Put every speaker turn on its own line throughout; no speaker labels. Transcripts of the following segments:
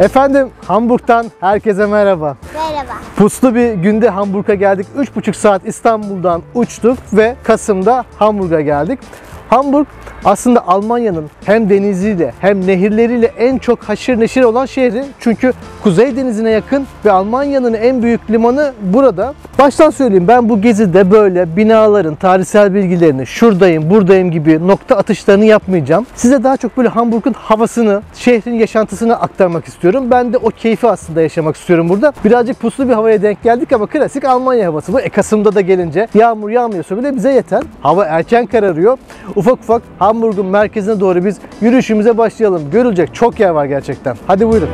Efendim Hamburg'dan herkese merhaba.
Merhaba.
Puslu bir günde Hamburg'a geldik. 3,5 saat İstanbul'dan uçtuk ve Kasım'da Hamburg'a geldik. Hamburg aslında Almanya'nın hem deniziyle hem nehirleriyle en çok haşır neşir olan şehri. Çünkü Kuzey Denizi'ne yakın ve Almanya'nın en büyük limanı burada. Baştan söyleyeyim, ben bu gezide böyle binaların tarihsel bilgilerini, şuradayım, buradayım gibi nokta atışlarını yapmayacağım. Size daha çok böyle Hamburg'un havasını, şehrin yaşantısını aktarmak istiyorum. Ben de o keyfi aslında yaşamak istiyorum burada. Birazcık puslu bir havaya denk geldik ama klasik Almanya havası bu. Kasım'da da gelince yağmur yağmıyorsa bile bize yeter. Hava erken kararıyor. Ufak ufak Hamburg'un merkezine doğru biz yürüyüşümüze başlayalım. Görülecek çok yer var gerçekten. Hadi buyurun.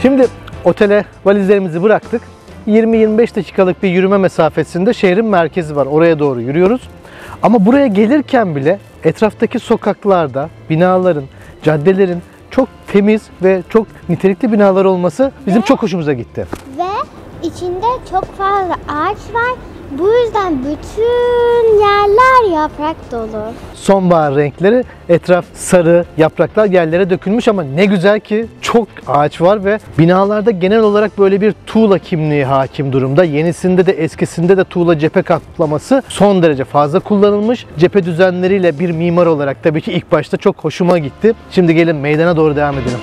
Şimdi otele valizlerimizi bıraktık. 20-25 dakikalık bir yürüme mesafesinde şehrin merkezi var. Oraya doğru yürüyoruz. Ama buraya gelirken bile etraftaki sokaklarda binaların, caddelerin çok temiz ve çok nitelikli binalar olması bizim çok hoşumuza gitti.
Ve içinde çok fazla ağaç var. Bu yüzden bütün yerler yaprak dolu.
Sonbahar renkleri, etraf sarı, yapraklar yerlere dökülmüş ama ne güzel ki çok ağaç var ve binalarda genel olarak böyle bir tuğla kimliği hakim durumda. Yenisinde de eskisinde de tuğla cephe kaplaması son derece fazla kullanılmış. Cephe düzenleriyle bir mimar olarak tabii ki ilk başta çok hoşuma gitti. Şimdi gelin meydana doğru devam edelim.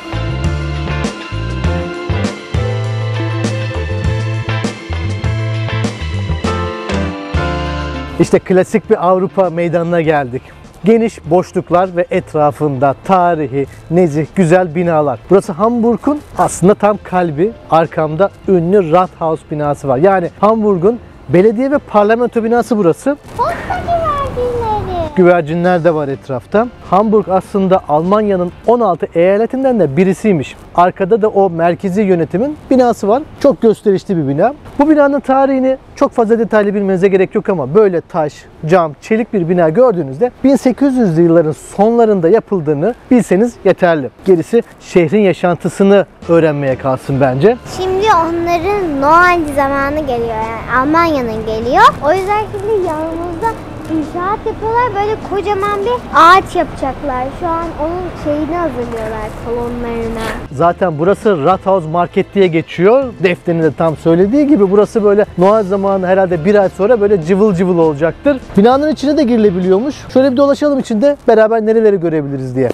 İşte klasik bir Avrupa meydanına geldik. Geniş boşluklar ve etrafında tarihi, nezih, güzel binalar. Burası Hamburg'un aslında tam kalbi. Arkamda ünlü Rathaus binası var. Yani Hamburg'un belediye ve parlamento binası burası.
Posta güvercinleri.
Güvercinler de var etrafta. Hamburg aslında Almanya'nın 16 eyaletinden de birisiymiş. Arkada da o merkezi yönetimin binası var. Çok gösterişli bir bina. Bu binanın tarihini çok fazla detaylı bilmenize gerek yok ama böyle taş, cam, çelik bir bina gördüğünüzde 1800'lü yılların sonlarında yapıldığını bilseniz yeterli. Gerisi şehrin yaşantısını öğrenmeye kalsın bence.
Şimdi onların Noel zamanı geliyor, yani Almanya'nın geliyor. O yüzden şimdi yanımızda inşaat yapıyorlar. Böyle kocaman bir ağaç yapacaklar. Şu an onun şeyini hazırlıyorlar, salonlarına.
Zaten burası Rathaus Market diye geçiyor. Defterinin de tam söylediği gibi burası böyle Noel zamanı herhalde bir ay sonra böyle cıvıl cıvıl olacaktır. Binanın içine de girilebiliyormuş. Şöyle bir dolaşalım içinde, beraber nereleri görebiliriz diye.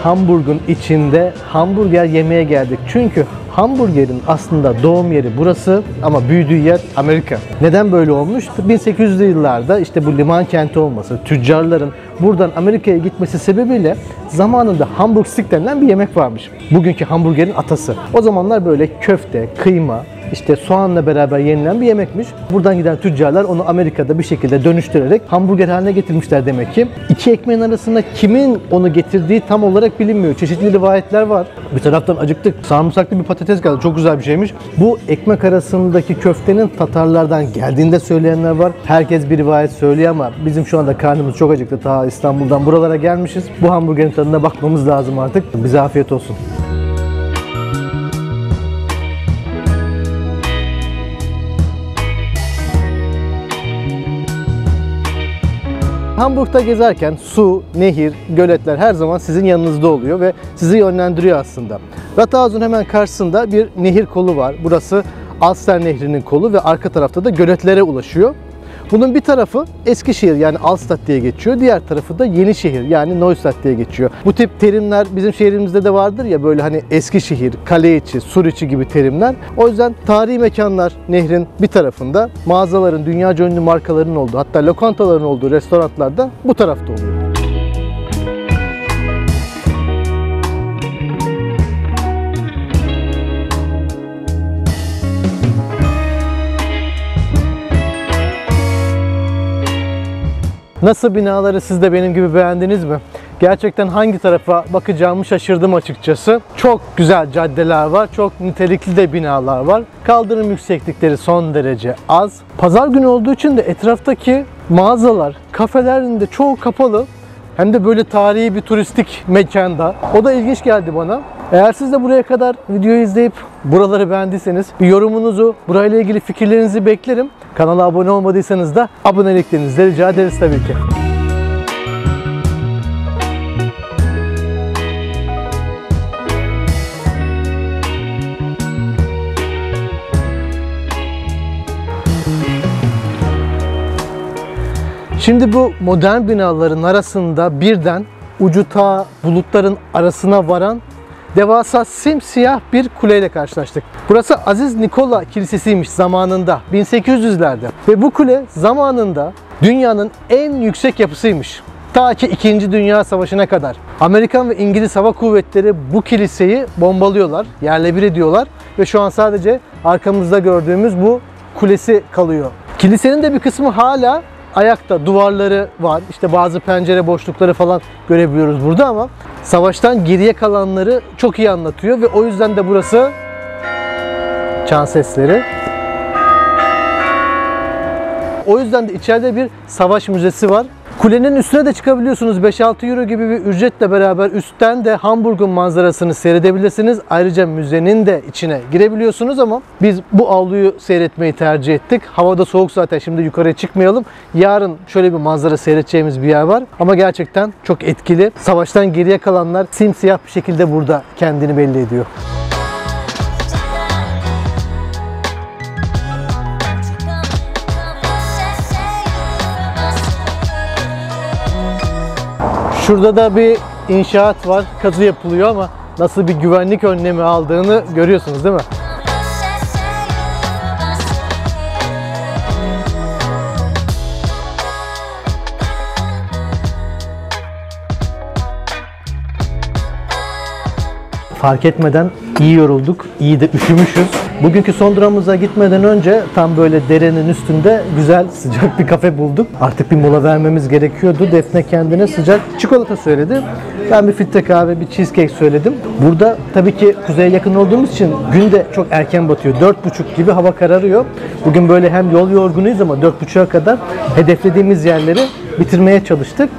Hamburg'un içinde hamburger yemeye geldik. Çünkü hamburgerin aslında doğum yeri burası ama büyüdüğü yer Amerika. Neden böyle olmuş? 1800'lü yıllarda işte bu liman kenti olması, tüccarların buradan Amerika'ya gitmesi sebebiyle zamanında Hamburg Steak denilen bir yemek varmış. Bugünkü hamburgerin atası. O zamanlar böyle köfte, kıyma, İşte soğanla beraber yenilen bir yemekmiş. Buradan giden tüccarlar onu Amerika'da bir şekilde dönüştürerek hamburger haline getirmişler demek ki. İki ekmeğin arasında kimin onu getirdiği tam olarak bilinmiyor. Çeşitli rivayetler var. Bir taraftan acıktık. Sarımsaklı bir patates geldi. Çok güzel bir şeymiş. Bu ekmek arasındaki köftenin Tatarlardan geldiğinde söyleyenler var. Herkes bir rivayet söylüyor ama bizim şu anda karnımız çok acıktı. Ta İstanbul'dan buralara gelmişiz. Bu hamburgerin tadına bakmamız lazım artık. Bize afiyet olsun. Hamburg'da gezerken su, nehir, göletler her zaman sizin yanınızda oluyor ve sizi yönlendiriyor aslında. Rathaus'un hemen karşısında bir nehir kolu var. Burası Alster Nehri'nin kolu ve arka tarafta da göletlere ulaşıyor. Bunun bir tarafı Eskişehir yani Alstadt diye geçiyor. Diğer tarafı da Yenişehir yani Neustadt diye geçiyor. Bu tip terimler bizim şehrimizde de vardır ya, böyle hani Eskişehir, kale içi, sur içi gibi terimler. O yüzden tarihi mekanlar nehrin bir tarafında, mağazaların, dünyaca ünlü markaların olduğu, hatta lokantaların olduğu restoranlar da bu tarafta oluyor. Nasıl, binaları siz de benim gibi beğendiniz mi? Gerçekten hangi tarafa bakacağımı şaşırdım açıkçası. Çok güzel caddeler var, çok nitelikli de binalar var. Kaldırım yükseklikleri son derece az. Pazar günü olduğu için de etraftaki mağazalar, kafelerin de çoğu kapalı. Hem de böyle tarihi bir turistik mekanda. O da ilginç geldi bana. Eğer siz de buraya kadar videoyu izleyip buraları beğendiyseniz bir yorumunuzu, burayla ilgili fikirlerinizi beklerim. Kanala abone olmadıysanız da aboneliklerinizi de rica ederiz tabii ki. Şimdi bu modern binaların arasında birden ucu ta bulutların arasına varan devasa simsiyah bir kuleyle karşılaştık. Burası Aziz Nikola Kilisesi'ymiş zamanında, 1800'lerde. Ve bu kule zamanında dünyanın en yüksek yapısıymış. Ta ki 2. Dünya Savaşı'na kadar. Amerikan ve İngiliz Hava Kuvvetleri bu kiliseyi bombalıyorlar, yerle bir ediyorlar. Ve şu an sadece arkamızda gördüğümüz bu kulesi kalıyor. Kilisenin de bir kısmı hala ayakta, duvarları var. İşte bazı pencere boşlukları falan görebiliyoruz burada ama savaştan geriye kalanları çok iyi anlatıyor ve o yüzden de burası çan sesleri. O yüzden de içeride bir savaş müzesi var. Kulenin üstüne de çıkabiliyorsunuz. 5-6 euro gibi bir ücretle beraber üstten de Hamburg'un manzarasını seyredebilirsiniz. Ayrıca müzenin de içine girebiliyorsunuz ama biz bu avluyu seyretmeyi tercih ettik. Havada soğuk zaten, şimdi yukarıya çıkmayalım. Yarın şöyle bir manzara seyredeceğimiz bir yer var. Ama gerçekten çok etkili. Savaştan geriye kalanlar simsiyah bir şekilde burada kendini belli ediyor. Şurada da bir inşaat var, kazı yapılıyor ama nasıl bir güvenlik önlemi aldığını görüyorsunuz değil mi? Fark etmeden iyi yorulduk, iyi de üşümüşüz. Bugünkü son durağımıza gitmeden önce tam böyle derenin üstünde güzel sıcak bir kafe bulduk. Artık bir mola vermemiz gerekiyordu. Defne kendine sıcak çikolata söyledi. Ben bir filtre kahve, bir cheesecake söyledim. Burada tabii ki kuzeye yakın olduğumuz için gün de çok erken batıyor. 4.30 gibi hava kararıyor. Bugün böyle hem yol yorgunuyuz ama 4.30'a kadar hedeflediğimiz yerleri bitirmeye çalıştık.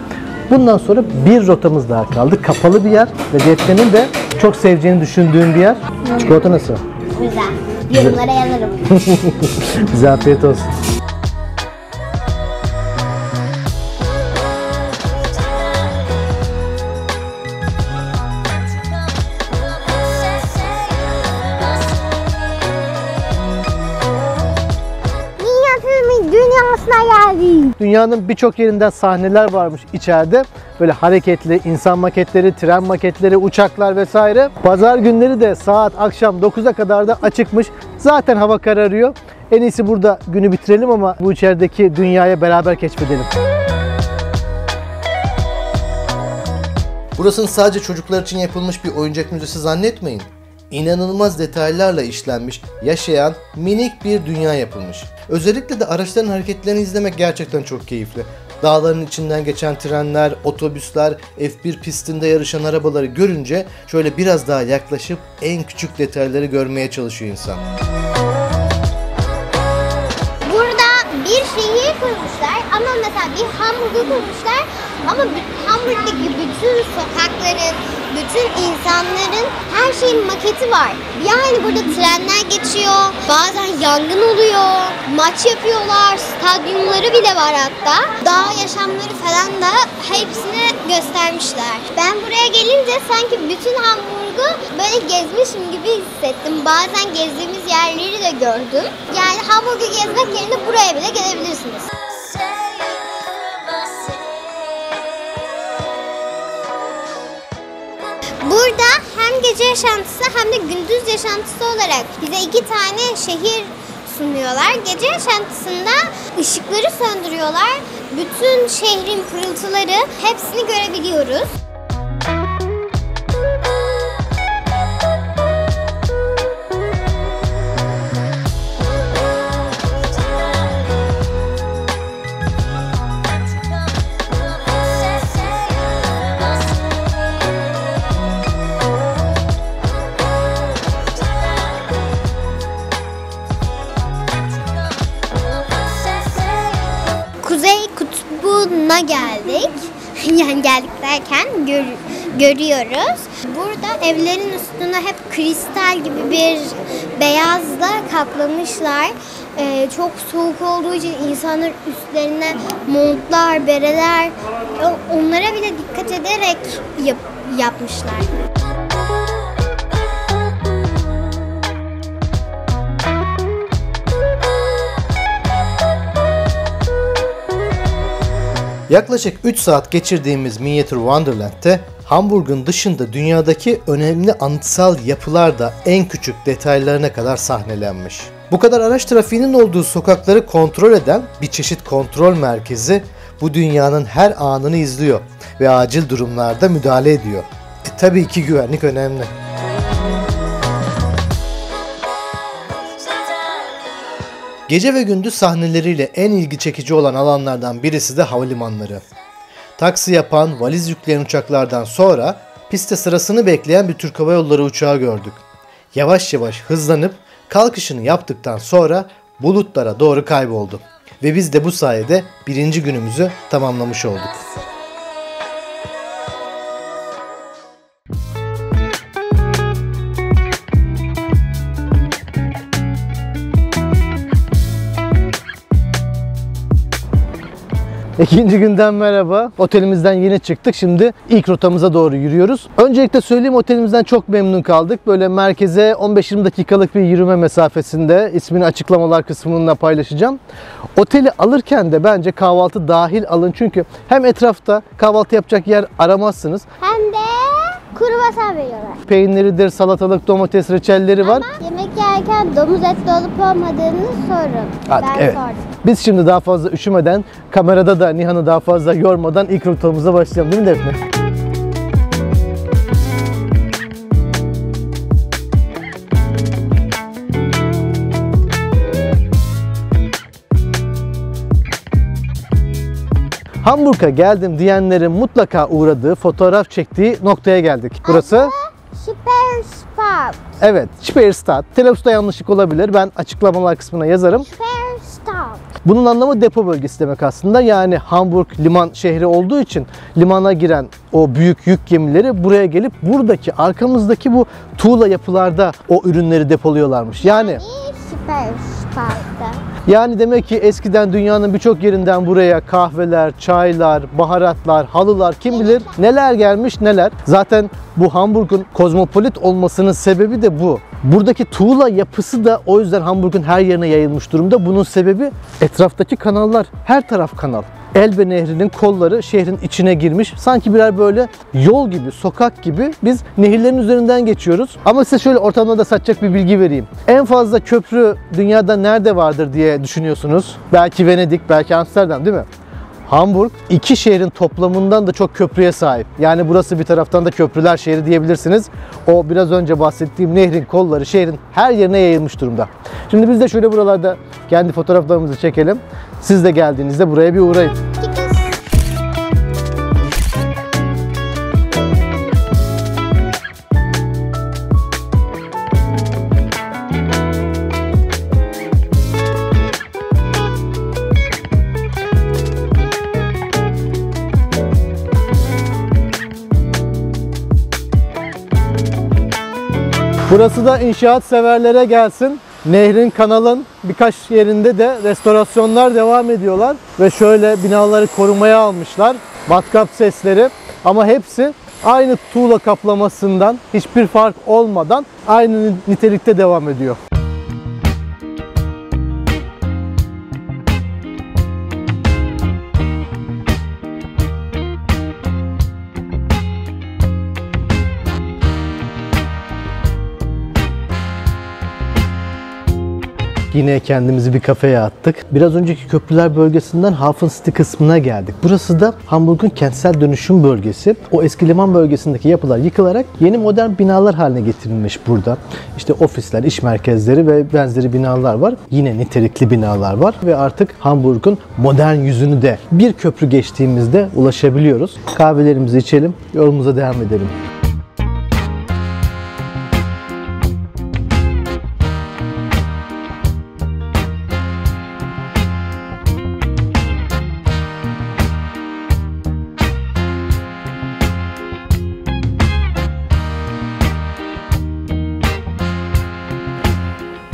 Bundan sonra bir rotamız daha kaldı. Kapalı bir yer ve Defne'nin de çok seveceğini düşündüğüm bir yer. Çikolata nasıl?
Güzel. Yorumlara yazarım.
Bize afiyet olsun.
Dünyasına geldik.
Dünyanın birçok yerinden sahneler varmış içeride. Böyle hareketli insan maketleri, tren maketleri, uçaklar vesaire. Pazar günleri de saat akşam 9'a kadar da açıkmış. Zaten hava kararıyor. En iyisi burada günü bitirelim ama bu içerideki dünyaya beraber keşfedelim.
Burasını sadece çocuklar için yapılmış bir oyuncak müzesi zannetmeyin. İnanılmaz detaylarla işlenmiş, yaşayan minik bir dünya yapılmış. Özellikle de araçların hareketlerini izlemek gerçekten çok keyifli. Dağların içinden geçen trenler, otobüsler, F1 pistinde yarışan arabaları görünce şöyle biraz daha yaklaşıp en küçük detayları görmeye çalışıyor insan.
Burada bir şehir kurmuşlar ama mesela bir Hamburg'u kurmuşlar ama Hamburg'daki bütün sokakların, bütün insanların her şeyin maketi var. Yani burada trenler geçiyor, bazen yangın oluyor, maç yapıyorlar, stadyumları bile var hatta. Dağ yaşamları falan da hepsini göstermişler. Ben buraya gelince sanki bütün Hamburg'u böyle gezmişim gibi hissettim. Bazen gezdiğimiz yerleri de gördüm. Yani Hamburg'u gezmek yerine buraya bile gelebilirsiniz. Burada hem gece yaşantısı hem de gündüz yaşantısı olarak bize 2 tane şehir sunuyorlar. Gece yaşantısında ışıkları söndürüyorlar. Bütün şehrin pırıltıları hepsini görebiliyoruz. Kuzey Kutbu'na geldik. Yani geldik derken görüyoruz. Burada evlerin üstüne hep kristal gibi bir beyazla kaplamışlar. Çok soğuk olduğu için insanlar üstlerine montlar, bereler, onlara bile dikkat ederek yapmışlar.
Yaklaşık 3 saat geçirdiğimiz Miniature Wonderland'te Hamburg'un dışında dünyadaki önemli anıtsal yapılar da en küçük detaylarına kadar sahnelenmiş. Bu kadar araç trafiğinin olduğu sokakları kontrol eden bir çeşit kontrol merkezi bu dünyanın her anını izliyor ve acil durumlarda müdahale ediyor. Tabii ki güvenlik önemli. Gece ve gündüz sahneleriyle en ilgi çekici olan alanlardan birisi de havalimanları. Taksi yapan, valiz yükleyen uçaklardan sonra piste sırasını bekleyen bir Türk Hava Yolları uçağı gördük. Yavaş yavaş hızlanıp kalkışını yaptıktan sonra bulutlara doğru kayboldu. Ve biz de bu sayede birinci günümüzü tamamlamış olduk.
İkinci günden merhaba. Otelimizden yeni çıktık. Şimdi ilk rotamıza doğru yürüyoruz. Öncelikle söyleyeyim, otelimizden çok memnun kaldık. Böyle merkeze 15-20 dakikalık bir yürüme mesafesinde. İsmini açıklamalar kısmında paylaşacağım. Oteli alırken de bence kahvaltı dahil alın. Çünkü hem etrafta kahvaltı yapacak yer aramazsınız.
Hem de kruvasan veriyorlar.
Peyniridir, salatalık, domates, reçelleri var.
Ama yemek yerken domuz etli olup olmadığını sorun.
Artık
Ben
evet.
sordum.
Biz şimdi daha fazla üşümeden, kamerada da Nihan'ı daha fazla yormadan ilk rotamıza başlayalım, değil mi Defne? Hamburg'a geldim diyenlerin mutlaka uğradığı, fotoğraf çektiği noktaya geldik. Burası
Speersport.
evet, Speerstadt. Telaffuzda yanlışlık olabilir. Ben açıklamalar kısmına yazarım.
Speerstadt.
Bunun anlamı depo bölgesi demek aslında. Yani Hamburg liman şehri olduğu için limana giren o büyük yük gemileri buraya gelip buradaki, arkamızdaki bu tuğla yapılarda o ürünleri depoluyorlarmış. Yani
Speersport'ta.
demek ki eskiden dünyanın birçok yerinden buraya kahveler, çaylar, baharatlar, halılar, kim bilir neler gelmiş neler. Zaten bu Hamburg'un kozmopolit olmasının sebebi de bu. Buradaki tuğla yapısı da o yüzden Hamburg'un her yerine yayılmış durumda. Bunun sebebi etraftaki kanallar. Her taraf kanal. Elbe Nehri'nin kolları şehrin içine girmiş. Sanki birer böyle yol gibi, sokak gibi biz nehirlerin üzerinden geçiyoruz. Ama size şöyle ortamda da satacak bir bilgi vereyim. En fazla köprü dünyada nerede vardır diye düşünüyorsunuz. Belki Venedik, belki Amsterdam, değil mi? Hamburg iki şehrin toplamından da çok köprüye sahip. Yani burası bir taraftan da köprüler şehri diyebilirsiniz. O biraz önce bahsettiğim nehrin kolları şehrin her yerine yayılmış durumda. Şimdi biz de şöyle buralarda kendi fotoğraflarımızı çekelim. Siz de geldiğinizde buraya bir uğrayın. Burası da inşaat severlere gelsin. Nehrin, kanalın birkaç yerinde de restorasyonlar devam ediyorlar. Ve şöyle binaları korumaya almışlar. Matkap sesleri. Ama hepsi aynı tuğla kaplamasından hiçbir fark olmadan aynı nitelikte devam ediyor. Yine kendimizi bir kafeye attık. Biraz önceki köprüler bölgesinden Hafen City kısmına geldik. Burası da Hamburg'un kentsel dönüşüm bölgesi. O eski liman bölgesindeki yapılar yıkılarak yeni modern binalar haline getirilmiş burada. İşte ofisler, iş merkezleri ve benzeri binalar var. Yine nitelikli binalar var ve artık Hamburg'un modern yüzünü de bir köprü geçtiğimizde ulaşabiliyoruz. Kahvelerimizi içelim, yolumuza devam edelim.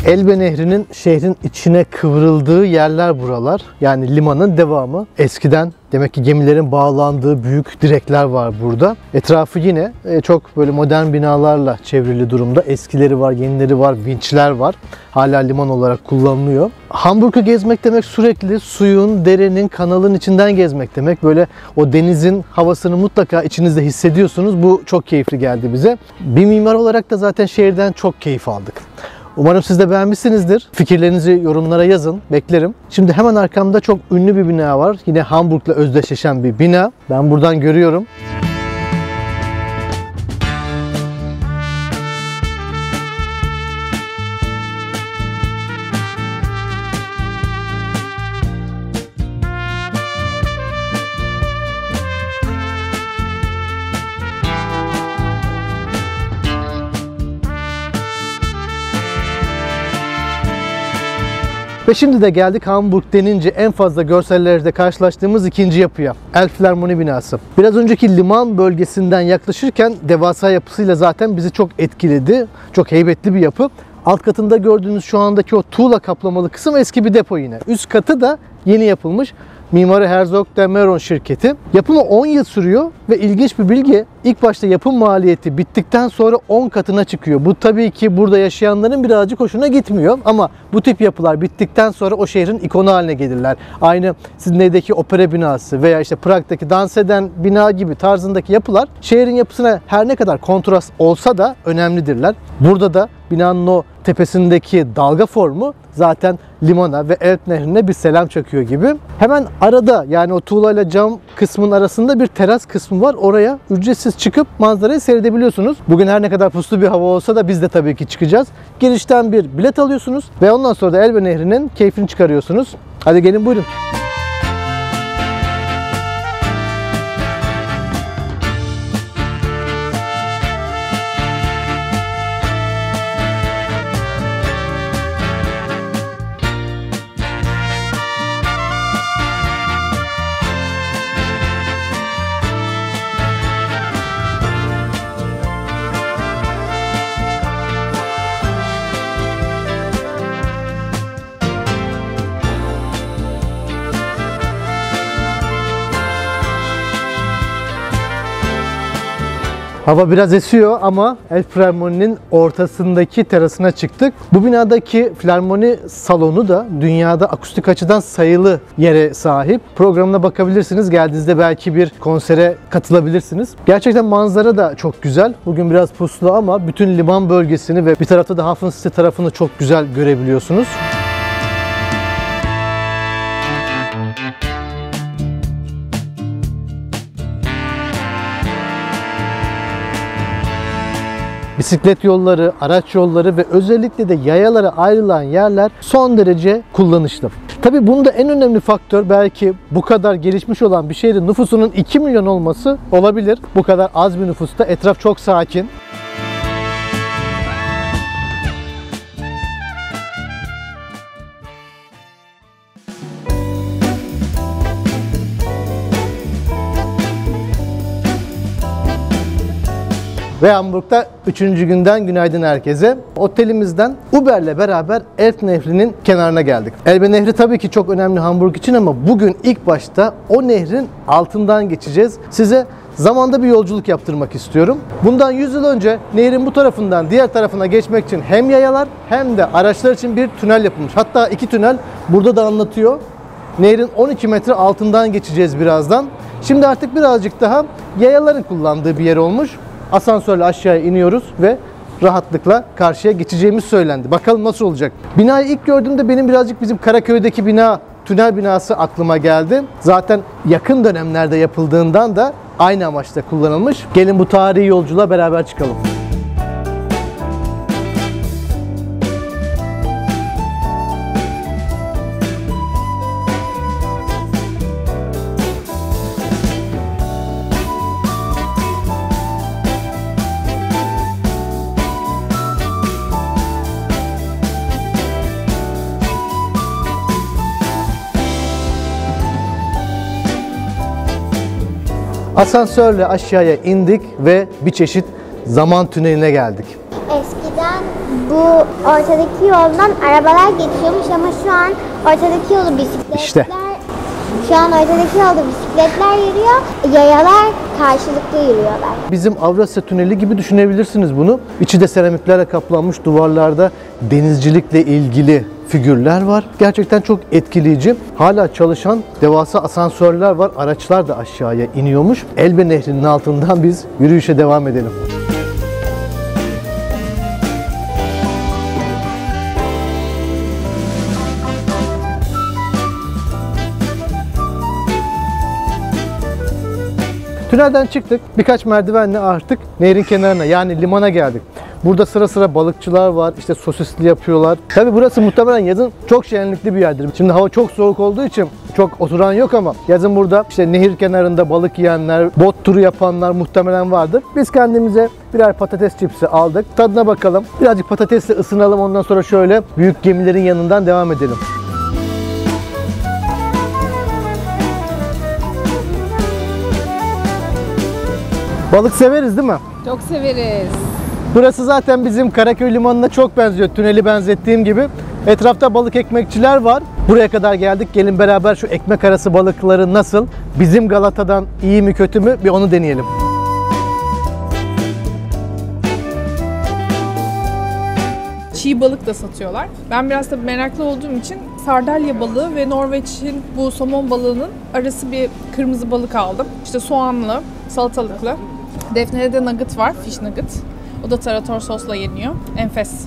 Elbe Nehri'nin şehrin içine kıvrıldığı yerler buralar. Yani limanın devamı. Eskiden demek ki gemilerin bağlandığı büyük direkler var burada. Etrafı yine çok böyle modern binalarla çevrili durumda. Eskileri var, yenileri var, vinçler var. Hala liman olarak kullanılıyor. Hamburg'u gezmek demek sürekli suyun, derenin, kanalın içinden gezmek demek. Böyle o denizin havasını mutlaka içinizde hissediyorsunuz. Bu çok keyifli geldi bize. Bir mimar olarak da zaten şehirden çok keyif aldık. Umarım siz de beğenmişsinizdir. Fikirlerinizi yorumlara yazın. Beklerim. Şimdi hemen arkamda çok ünlü bir bina var. Yine Hamburg'la özdeşleşen bir bina. Ben buradan görüyorum. Ve şimdi de geldik Hamburg denince en fazla görsellerde karşılaştığımız ikinci yapıya. Elbphilharmonie binası. Biraz önceki liman bölgesinden yaklaşırken devasa yapısıyla zaten bizi çok etkiledi. Çok heybetli bir yapı. Alt katında gördüğünüz şu andaki o tuğla kaplamalı kısım eski bir depo yine. Üst katı da yeni yapılmış. Mimarı Herzog de Meuron şirketi. Yapımı 10 yıl sürüyor ve ilginç bir bilgi, ilk başta yapım maliyeti bittikten sonra 10 katına çıkıyor. Bu tabii ki burada yaşayanların birazcık hoşuna gitmiyor ama bu tip yapılar bittikten sonra o şehrin ikonu haline gelirler. Aynı Sydney'deki opera binası veya işte Prag'daki dans eden bina gibi tarzındaki yapılar şehrin yapısına her ne kadar kontrast olsa da önemlidirler. Burada da binanın o tepesindeki dalga formu zaten limana ve Elb Nehri'ne bir selam çakıyor gibi. Hemen arada, yani o tuğlayla cam kısmın arasında bir teras kısmı var. Oraya ücretsiz çıkıp manzarayı seyredebiliyorsunuz. Bugün her ne kadar puslu bir hava olsa da biz de tabii ki çıkacağız. Girişten bir bilet alıyorsunuz ve ondan sonra da Elbe Nehri'nin keyfini çıkarıyorsunuz. Hadi gelin buyurun. Hava biraz esiyor ama Elbphilharmonie'nin ortasındaki terasına çıktık. Bu binadaki filarmoni salonu da dünyada akustik açıdan sayılı yere sahip. Programına bakabilirsiniz. Geldiğinizde belki bir konsere katılabilirsiniz. Gerçekten manzara da çok güzel. Bugün biraz puslu ama bütün liman bölgesini ve bir tarafta da Hafenstraße tarafını çok güzel görebiliyorsunuz. Bisiklet yolları, araç yolları ve özellikle de yayalara ayrılan yerler son derece kullanışlı. Tabii bunda en önemli faktör belki bu kadar gelişmiş olan bir şehrin nüfusunun 2 milyon olması olabilir. Bu kadar az bir nüfusta etraf çok sakin. Ve Hamburg'da 3. günden günaydın herkese. Otelimizden Uber'le beraber Elb Nehri'nin kenarına geldik. Elbe Nehri tabii ki çok önemli Hamburg için ama bugün ilk başta o nehrin altından geçeceğiz. Size zamanda bir yolculuk yaptırmak istiyorum. Bundan 100 yıl önce nehrin bu tarafından diğer tarafına geçmek için hem yayalar hem de araçlar için bir tünel yapılmış. Hatta 2 tünel burada da anlatıyor. Nehrin 12 metre altından geçeceğiz birazdan. Şimdi artık birazcık daha yayaların kullandığı bir yer olmuş. Asansörle aşağıya iniyoruz ve rahatlıkla karşıya geçeceğimiz söylendi. Bakalım nasıl olacak. Binayı ilk gördüğümde benim birazcık bizim Karaköy'deki bina, tünel binası aklıma geldi. Zaten yakın dönemlerde yapıldığından da aynı amaçla kullanılmış. Gelin bu tarihi yolculuğa beraber çıkalım. Asansörle aşağıya indik ve bir çeşit zaman tüneline geldik.
Eskiden bu ortadaki yoldan arabalar geçiyormuş ama şu an ortadaki yolu bisikletler...
İşte.
Şu an ortadaki yolda bisikletler yürüyor, yayalar karşılıklı yürüyorlar.
Bizim Avrasya Tüneli gibi düşünebilirsiniz bunu. İçi de seramiklerle kaplanmış, duvarlarda denizcilikle ilgili figürler var. Gerçekten çok etkileyici. Hala çalışan devasa asansörler var. Araçlar da aşağıya iniyormuş. Elbe Nehri'nin altından biz yürüyüşe devam edelim. Tünelden çıktık. Birkaç merdivenle artık nehrin kenarına yani limana geldik. Burada sıra sıra balıkçılar var. İşte sosisli yapıyorlar. Tabii burası muhtemelen yazın çok şenlikli bir yerdir. Şimdi hava çok soğuk olduğu için çok oturan yok ama yazın burada işte nehir kenarında balık yiyenler, bot turu yapanlar muhtemelen vardır. Biz kendimize birer patates çipsi aldık. Tadına bakalım. Birazcık patatesle ısınalım. Ondan sonra şöyle büyük gemilerin yanından devam edelim. Balık severiz değil mi?
Çok severiz.
Burası zaten bizim Karaköy Limanı'na çok benziyor. Tüneli benzettiğim gibi. Etrafta balık ekmekçiler var. Buraya kadar geldik. Gelin beraber şu ekmek arası balıkları nasıl? Bizim Galata'dan iyi mi kötü mü? Bir onu deneyelim.
Çiğ balık da satıyorlar. Ben biraz da meraklı olduğum için sardalya balığı ve Norveç'in bu somon balığının arası bir kırmızı balık aldım. İşte soğanlı, salatalıklı. Defne'de de nugget var, fish nugget. O da tarator sosla yeniyor. Enfes.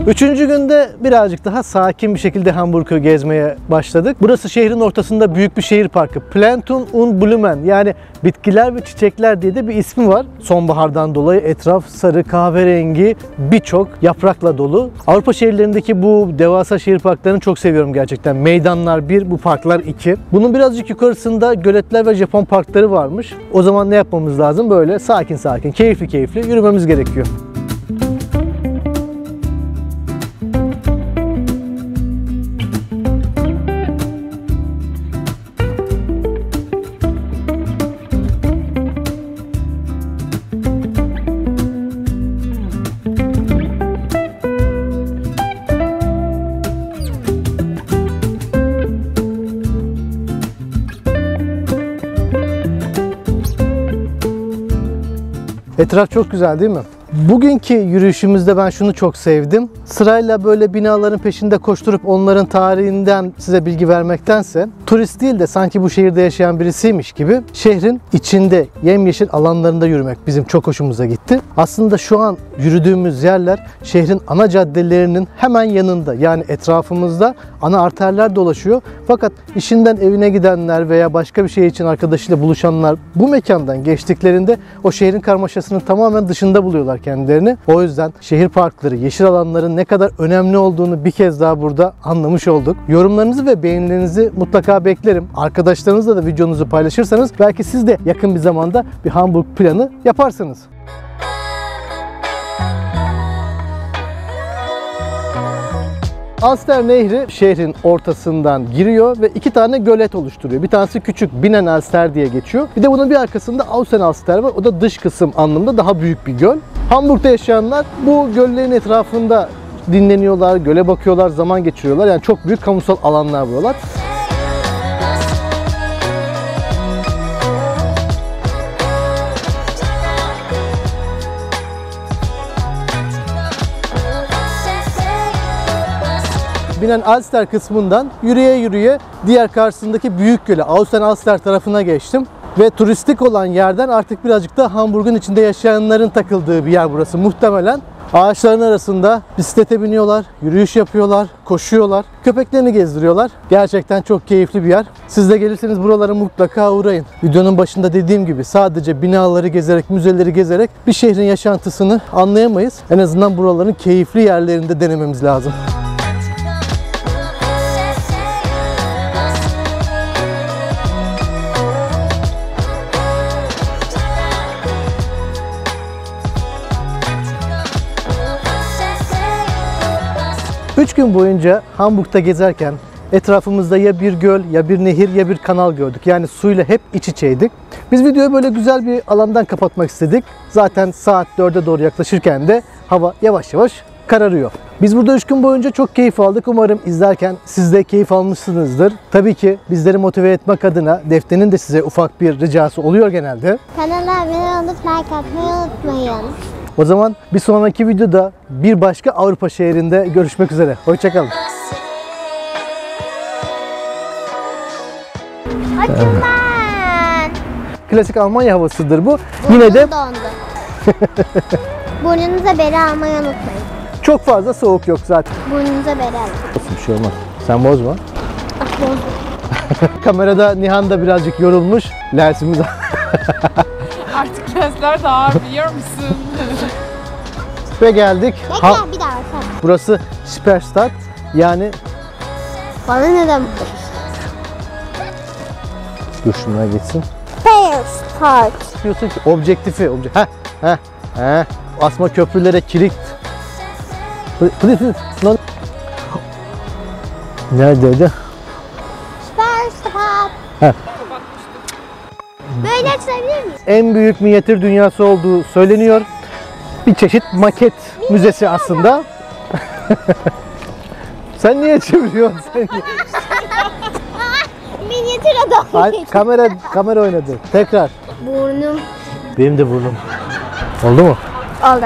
Üçüncü günde birazcık daha sakin bir şekilde Hamburg'u gezmeye başladık. Burası şehrin ortasında büyük bir şehir parkı. Planten und Blumen yani bitkiler ve çiçekler diye de bir ismi var. Sonbahardan dolayı etraf sarı kahverengi birçok yaprakla dolu. Avrupa şehirlerindeki bu devasa şehir parklarını çok seviyorum gerçekten. Meydanlar 1, bu parklar 2. Bunun birazcık yukarısında göletler ve Japon parkları varmış. O zaman ne yapmamız lazım? Böyle sakin sakin, keyifli keyifli yürümemiz gerekiyor. Etraf çok güzel değil mi? Bugünkü yürüyüşümüzde ben şunu çok sevdim. Sırayla böyle binaların peşinde koşturup onların tarihinden size bilgi vermektense turist değil de sanki bu şehirde yaşayan birisiymiş gibi şehrin içinde yemyeşil alanlarında yürümek bizim çok hoşumuza gitti. Aslında şu an yürüdüğümüz yerler şehrin ana caddelerinin hemen yanında yani etrafımızda ana arterler dolaşıyor. Fakat işinden evine gidenler veya başka bir şey için arkadaşıyla buluşanlar bu mekandan geçtiklerinde o şehrin karmaşasının tamamen dışında buluyorlar kendilerini. O yüzden şehir parkları, yeşil alanların ne kadar önemli olduğunu bir kez daha burada anlamış olduk. Yorumlarınızı ve beğenilerinizi mutlaka beklerim. Arkadaşlarınızla da videonuzu paylaşırsanız belki siz de yakın bir zamanda bir Hamburg planı yaparsınız. Alster Nehri şehrin ortasından giriyor ve iki tane gölet oluşturuyor. Bir tanesi küçük Binnen Alster diye geçiyor. Bir de bunun bir arkasında Außen Alster var. O da dış kısım anlamında daha büyük bir göl. Hamburg'da yaşayanlar bu göllerin etrafında dinleniyorlar, göle bakıyorlar, zaman geçiriyorlar. Yani çok büyük kamusal alanlar buralar. Binnen Alster kısmından yürüye yürüye diğer karşısındaki büyük göle Außen Alster tarafına geçtim. Ve turistik olan yerden artık birazcık da Hamburg'un içinde yaşayanların takıldığı bir yer burası muhtemelen. Ağaçların arasında bisiklete biniyorlar, yürüyüş yapıyorlar, koşuyorlar, köpeklerini gezdiriyorlar. Gerçekten çok keyifli bir yer. Siz de gelirseniz buralara mutlaka uğrayın. Videonun başında dediğim gibi sadece binaları gezerek, müzeleri gezerek bir şehrin yaşantısını anlayamayız. En azından buraların keyifli yerlerinde denememiz lazım. Üç gün boyunca Hamburg'da gezerken Etrafımızda ya bir göl, ya bir nehir, ya bir kanal gördük. Yani suyla hep iç içeydik. Biz videoyu böyle güzel bir alandan kapatmak istedik. Zaten saat 4'e doğru yaklaşırken de hava yavaş yavaş kararıyor. Biz burada 3 gün boyunca çok keyif aldık. Umarım izlerken siz de keyif almışsınızdır. Tabii ki bizleri motive etmek adına Defne'nin de size ufak bir ricası oluyor genelde.
Kanala abone olup like atmayı unutmayın.
O zaman bir sonraki videoda bir başka Avrupa şehrinde görüşmek üzere. Hoşçakalın.
Açın ben.
Klasik Almanya havasıdır bu. Yine de
Dondu. Burnunuza beri almayı unutmayın.
çok fazla soğuk yok zaten.
Burnunuza beri alın.
Bir şey olmaz. Sen bozma.
Bozdu.
Kamerada Nihan da birazcık yorulmuş. Lensimiz
Artık lensler daha ağır biliyor musun?
ve geldik.
Bekle bir daha bakalım.
Burası Superstadt. Yani
Bana neden
dur şunlara geçsin.
Start.
Diyorsun ki objektifi. Asma köprülere kilit. Lan. Neredeydi?
Start.
Heh.
Böyle açılabilir miyiz?
En büyük minyatür dünyası olduğu söyleniyor. Bir çeşit maket müzesi aslında. Sen niye çeviriyorsun? Sen niye?
Minyatür adam.
Ay, kamera oynadı. Tekrar.
Burnum
Benim de burnum. Oldu mu?
oldu.